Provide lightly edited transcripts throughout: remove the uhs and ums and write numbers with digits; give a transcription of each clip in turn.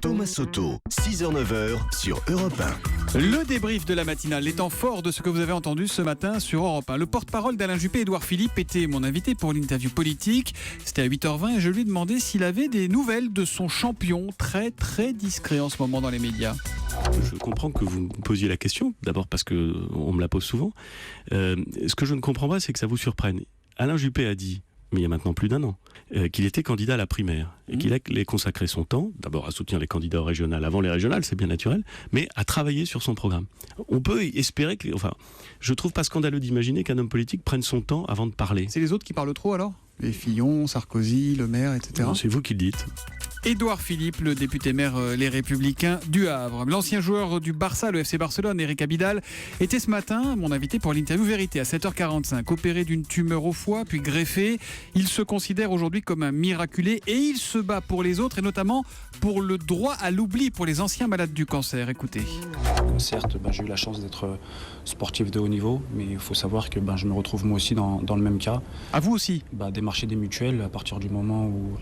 Thomas Soto, 6h-9h sur Europe 1. Le débrief de la matinale, les temps forts de ce que vous avez entendu ce matin sur Europe 1. Le porte-parole d'Alain Juppé, Édouard Philippe, était mon invité pour l'interview politique. C'était à 8h20 et je lui ai demandé s'il avait des nouvelles de son champion, très très discret en ce moment dans les médias. Je comprends que vous me posiez la question, d'abord parce qu'on me la pose souvent. Ce que je ne comprends pas, c'est que ça vous surprenne. Alain Juppé a dit, mais il y a maintenant plus d'un an, qu'il était candidat à la primaire et qu'il allait consacrer son temps, d'abord à soutenir les candidats aux régionales avant les régionales, c'est bien naturel, mais à travailler sur son programme. On peut espérer que... Enfin, je trouve pas scandaleux d'imaginer qu'un homme politique prenne son temps avant de parler. C'est les autres qui parlent trop alors ? Les Fillon, Sarkozy, Le Maire, etc. Non, c'est vous qui le dites. Édouard Philippe, le député maire Les Républicains du Havre. L'ancien joueur du Barça, le FC Barcelone, Eric Abidal, était ce matin mon invité pour l'interview Vérité à 7h45. Opéré d'une tumeur au foie, puis greffé, il se considère aujourd'hui comme un miraculé et il se bat pour les autres et notamment pour le droit à l'oubli pour les anciens malades du cancer. Écoutez. Certes, j'ai eu la chance d'être sportif de haut niveau, mais il faut savoir que je me retrouve moi aussi dans le même cas. À vous aussi ? Démarcher des mutuelles à partir du moment où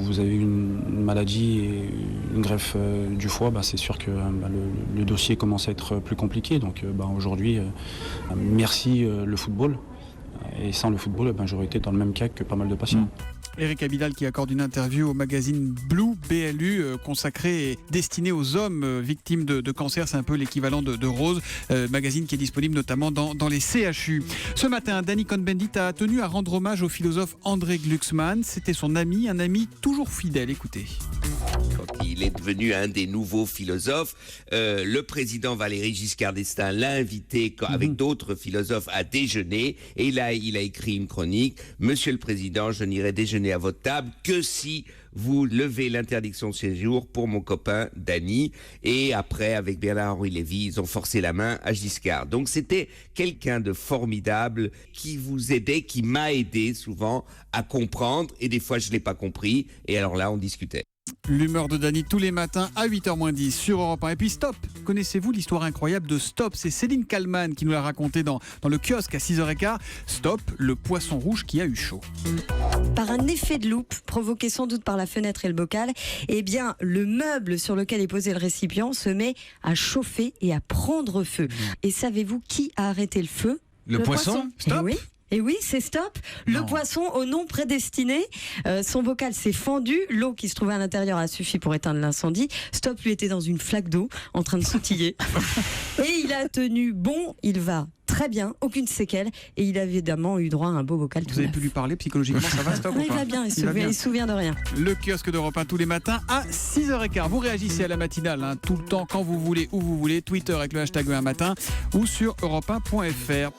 vous avez une maladie et une greffe du foie, c'est sûr que le dossier commence à être plus compliqué. Donc aujourd'hui, merci le football. Et sans le football, j'aurais été dans le même cas que pas mal de patients. Eric Abidal qui accorde une interview au magazine Blue, BLU, consacré et destiné aux hommes victimes de cancer. C'est un peu l'équivalent de Rose, magazine qui est disponible notamment dans les CHU. Ce matin, Danny Cohn-Bendit a tenu à rendre hommage au philosophe André Glucksmann. C'était son ami, un ami toujours fidèle. Écoutez. Quand il est devenu un des nouveaux philosophes, le président Valéry Giscard d'Estaing l'a invité avec d'autres philosophes à déjeuner et il a écrit une chronique. Monsieur le Président, je n'irai déjeuner à votre table que si vous levez l'interdiction de séjour pour mon copain Danny. Et après, avec Bernard-Henri Lévy, ils ont forcé la main à Giscard. Donc c'était quelqu'un de formidable qui vous aidait, qui m'a aidé souvent à comprendre. Et des fois, je ne l'ai pas compris. Et alors là, on discutait. L'humeur de Danny tous les matins à 8h-10 sur Europe 1. Et puis Stop, connaissez-vous l'histoire incroyable de Stop ? C'est Céline Kallmann qui nous l'a raconté dans le kiosque à 6h15. Stop, le poisson rouge qui a eu chaud. Par un effet de loupe, provoqué sans doute par la fenêtre et le bocal, le meuble sur lequel est posé le récipient se met à chauffer et à prendre feu. Et savez-vous qui a arrêté le feu ? Le poisson ? Stop ? Et oui, c'est Stop, le poisson au nom prédestiné. Son bocal s'est fendu, l'eau qui se trouvait à l'intérieur a suffi pour éteindre l'incendie. Stop, lui, était dans une flaque d'eau, en train de sautiller. Et il a tenu bon, il va très bien, aucune séquelle. Et il a évidemment eu droit à un beau bocal tout neuf. Vous avez pu lui parler psychologiquement, ça va Stop ou pas ? Il va bien, il se souvient de rien. Le kiosque d'Europe 1 tous les matins à 6h15. Vous réagissez à la matinale, tout le temps, quand vous voulez, où vous voulez. Twitter avec le hashtag 1matin ou sur europe1.fr.